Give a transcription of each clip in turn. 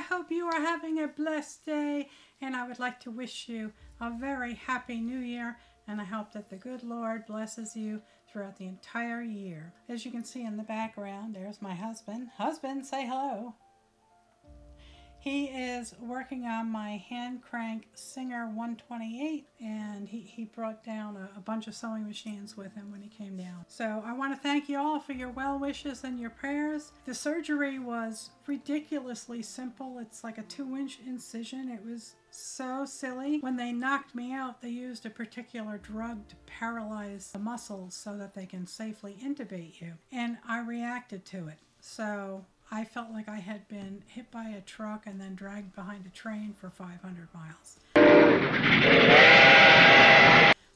hope you are having a blessed day, and I would like to wish you a very happy new year, and I hope that the good Lord blesses you throughout the entire year. As you can see in the background, there's my husband. Husband, say hello. He is working on my hand crank Singer 128, and he brought down a bunch of sewing machines with him when he came down. So I want to thank you all for your well wishes and your prayers. The surgery was ridiculously simple. It's like a 2-inch incision. It was so silly. When they knocked me out, they used a particular drug to paralyze the muscles so that they can safely intubate you, and I reacted to it. So I felt like I had been hit by a truck and then dragged behind a train for 500 miles.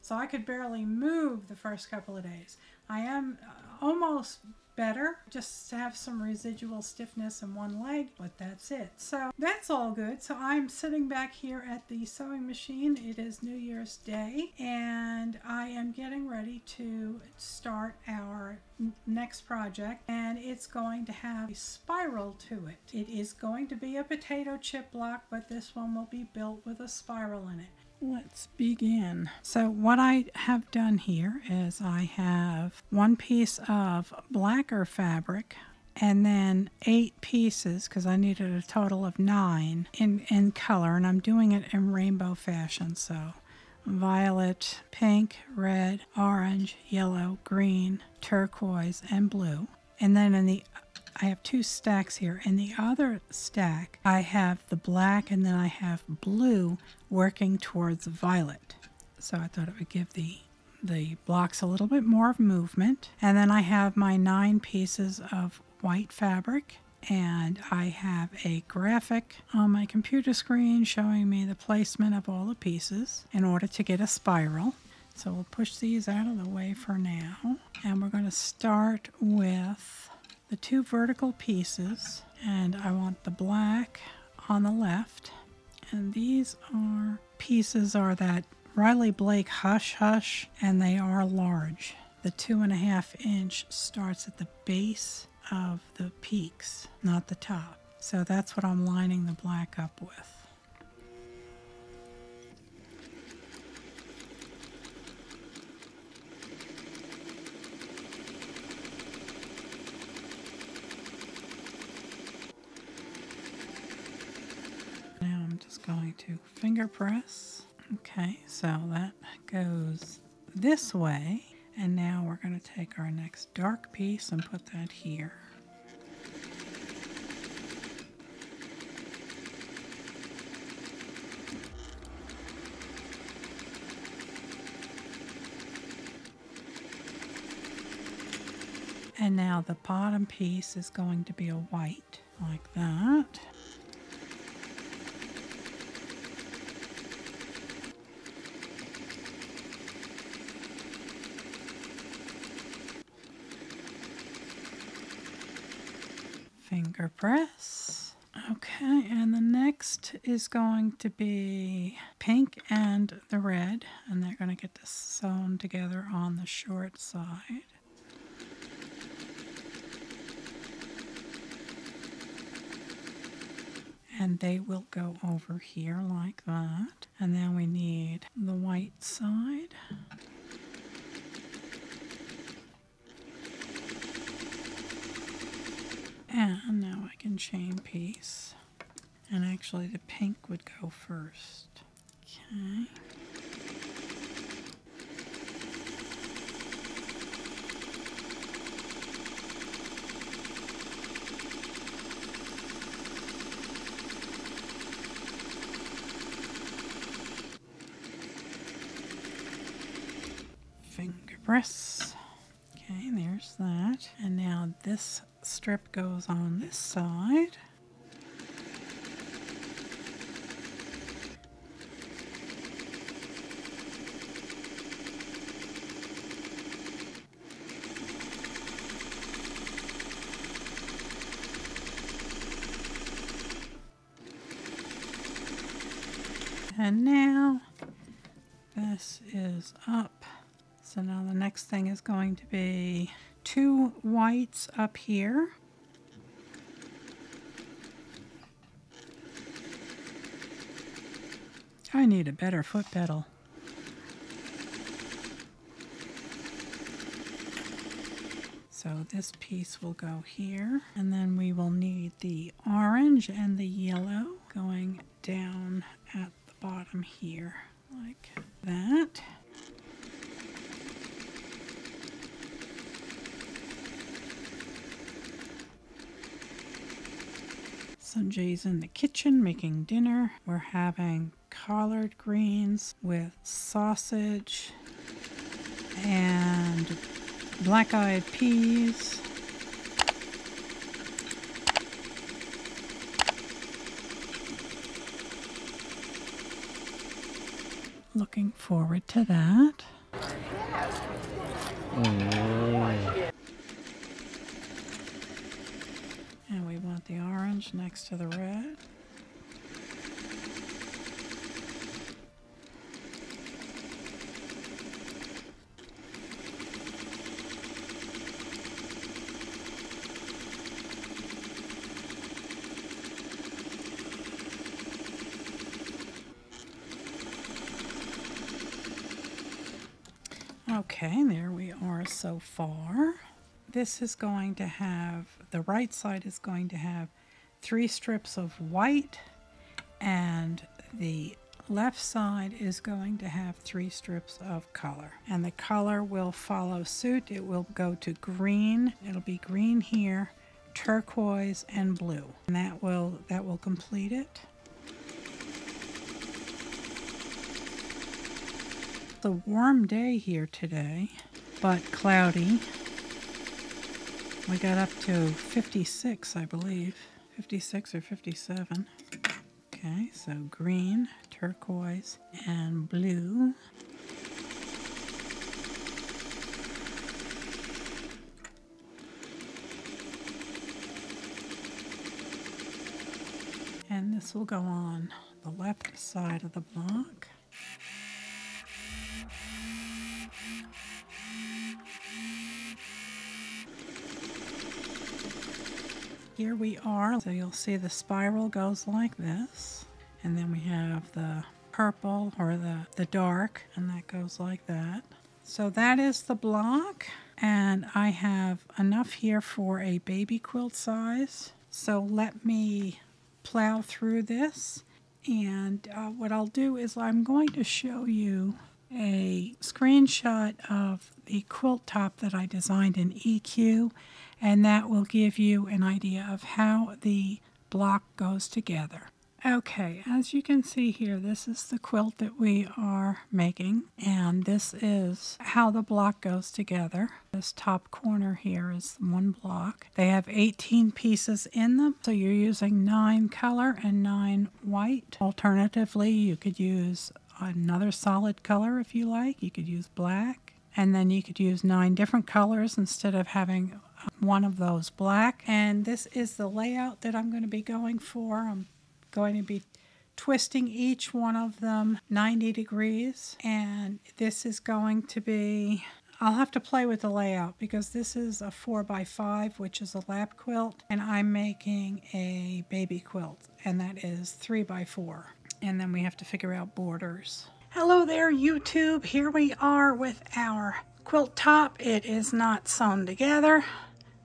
So I could barely move the first couple of days. I am almost better, just to have some residual stiffness in one leg, but that's it. So that's all good. So I'm sitting back here at the sewing machine. It is New Year's Day, and I am getting ready to start our next project, and it's going to have a spiral to it. It is going to be a potato chip block, but this one will be built with a spiral in it. Let's begin. So what I have done here is I have one piece of blacker fabric and then 8 pieces, because I needed a total of 9 in color, and I'm doing it in rainbow fashion. So violet, pink, red, orange, yellow, green, turquoise, and blue. And then I have 2 stacks here. In the other stack, I have the black, and then I have blue working towards violet. So I thought it would give the blocks a little bit more of movement. And then I have my 9 pieces of white fabric, and I have a graphic on my computer screen showing me the placement of all the pieces in order to get a spiral. So we'll push these out of the way for now, and we're going to start with the 2 vertical pieces, and I want the black on the left, and these pieces are that Riley Blake Hush Hush, and they are large. The 2.5 inch starts at the base of the peaks, not the top. So that's what I'm lining the black up with. Now I'm just going to finger press. Okay, so that goes this way. And now we're going to take our next dark piece and put that here. And now the bottom piece is going to be a white, like that. Finger press. Okay, and the next is going to be pink and the red, and they're going to get this sewn together on the short side. And they will go over here like that. And then we need the white side. And now I can chain piece. And actually the pink would go first. Okay. Finger press. Okay, there's that. And now this strip goes on this side. And now this is up. So now the next thing is going to be 2 whites up here. I need a better foot pedal. So this piece will go here, and then we will need the orange and the yellow going down at the bottom here, like that. Sanjay's in the kitchen making dinner. We're having collard greens with sausage and black-eyed peas. Looking forward to that. And we want the orange next to the red. Okay, there we are so far. This is going to have, the right side is going to have 3 strips of white, and the left side is going to have 3 strips of color. And the color will follow suit. It will go to green. It'll be green here, turquoise, and blue. And that will complete it. It's a warm day here today, but cloudy. We got up to 56, I believe. 56 or 57. Okay, so green, turquoise, and blue. And this will go on the left side of the block. Here we are, so you'll see the spiral goes like this, and then we have the purple or the dark, and that goes like that. So that is the block, and I have enough here for a baby quilt size. So let me plow through this, and what I'll do is I'm going to show you a screenshot of the quilt top that I designed in EQ, and that will give you an idea of how the block goes together. Okay, as you can see here, this is the quilt that we are making, and this is how the block goes together. This top corner here is one block. They have 18 pieces in them, so you're using 9 color and 9 white. Alternatively, you could use another solid color if you like. You could use black, and then you could use 9 different colors instead of having one of those black. And this is the layout that I'm going to be going for. I'm going to be twisting each one of them 90 degrees, and this is going to be, I'll have to play with the layout because this is a 4x5, which is a lap quilt, and I'm making a baby quilt, and that is 3x4. And then we have to figure out borders. Hello there, YouTube. Here we are with our quilt top. It is not sewn together.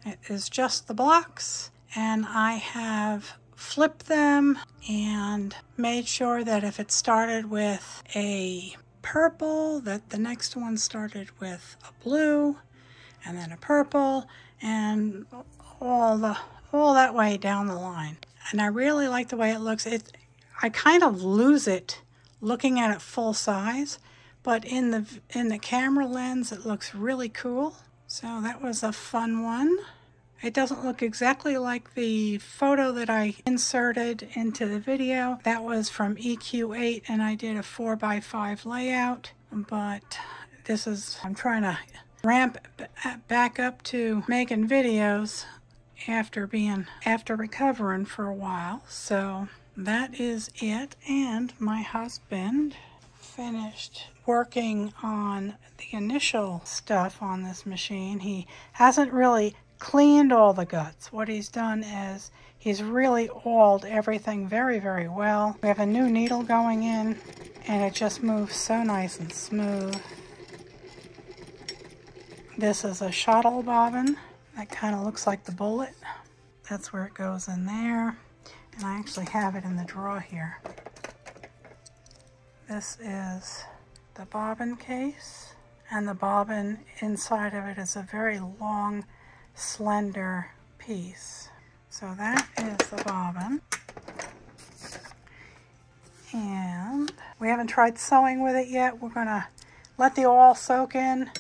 It is just the blocks, and I have flipped them and made sure that if it started with a purple, that the next one started with a blue, and then a purple, and all that way down the line. And I really like the way it looks. I kind of lose it looking at it full size, but in the camera lens it looks really cool. So that was a fun one. It doesn't look exactly like the photo that I inserted into the video. That was from EQ8, and I did a 4x5 layout, but this is, I'm trying to ramp back up to making videos after recovering for a while. So that is it, and my husband finished working on the initial stuff on this machine. He hasn't really cleaned all the guts. What he's done is he's really oiled everything very, very well. We have a new needle going in, And it just moves so nice and smooth. This is a shuttle bobbin that kind of looks like the bullet. That's where it goes in there. And I actually have it in the drawer here. This is the bobbin case. And the bobbin inside of it is a very long, slender piece. So that is the bobbin. And we haven't tried sewing with it yet. We're gonna let the oil soak in,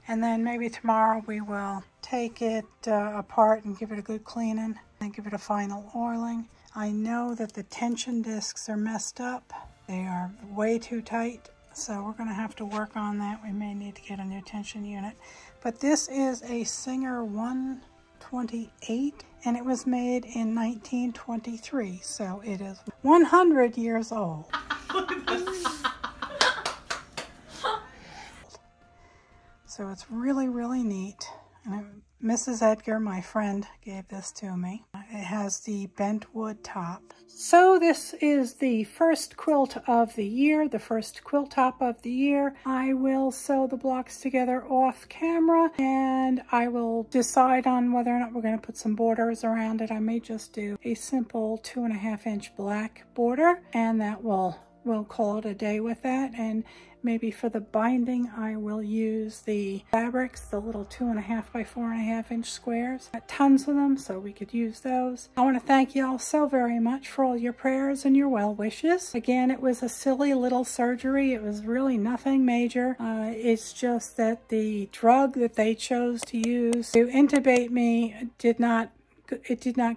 and then maybe tomorrow we will take it apart and give it a good cleaning and give it a final oiling. I know that the tension discs are messed up. They are way too tight, so we're gonna have to work on that. We may need to get a new tension unit. But this is a Singer 128, and it was made in 1923, so it is 100 years old. So it's really, really neat. And Mrs. Edgar, my friend, gave this to me. It has the bent wood top. So this is the first quilt of the year, the first quilt top of the year. I will sew the blocks together off camera, and I will decide on whether or not we're going to put some borders around it. I may just do a simple 2.5-inch black border, and that we'll call it a day with that. And maybe for the binding, I will use the fabrics, the little 2.5 by 4.5 inch squares. Got tons of them, so we could use those. I want to thank you all so very much for all your prayers and your well wishes. Again, it was a silly little surgery. It was really nothing major. It's just that the drug that they chose to use to intubate me did not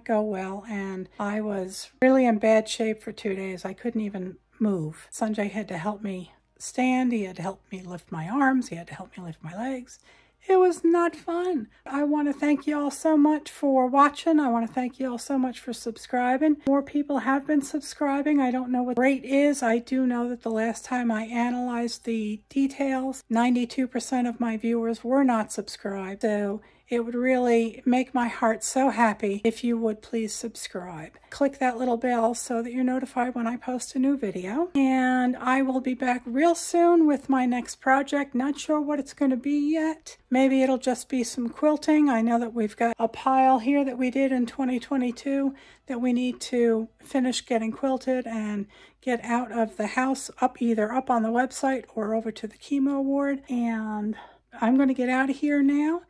go well, and I was really in bad shape for 2 days. I couldn't even move. Sanjay had to help me stand. He had to help me lift my arms. He had to help me lift my legs. It was not fun. I want to thank you all so much for watching. I want to thank you all so much for subscribing. More people have been subscribing. I don't know what the rate is. I do know that the last time I analyzed the details, 92% of my viewers were not subscribed. So it would really make my heart so happy if you would please subscribe. Click that little bell so that you're notified when I post a new video. And I will be back real soon with my next project. Not sure what it's going to be yet. Maybe it'll just be some quilting. I know that we've got a pile here that we did in 2022 that we need to finish getting quilted and get out of the house, either up on the website or over to the chemo ward. And I'm going to get out of here now.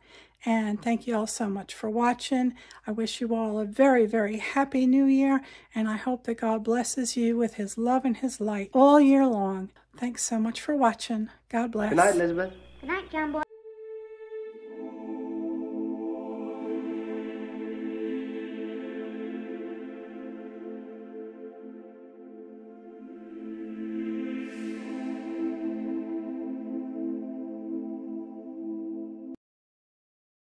And thank you all so much for watching. I wish you all a very, very happy new year. And I hope that God blesses you with his love and his light all year long. Thanks so much for watching. God bless. Good night, Elizabeth. Good night, John Boy.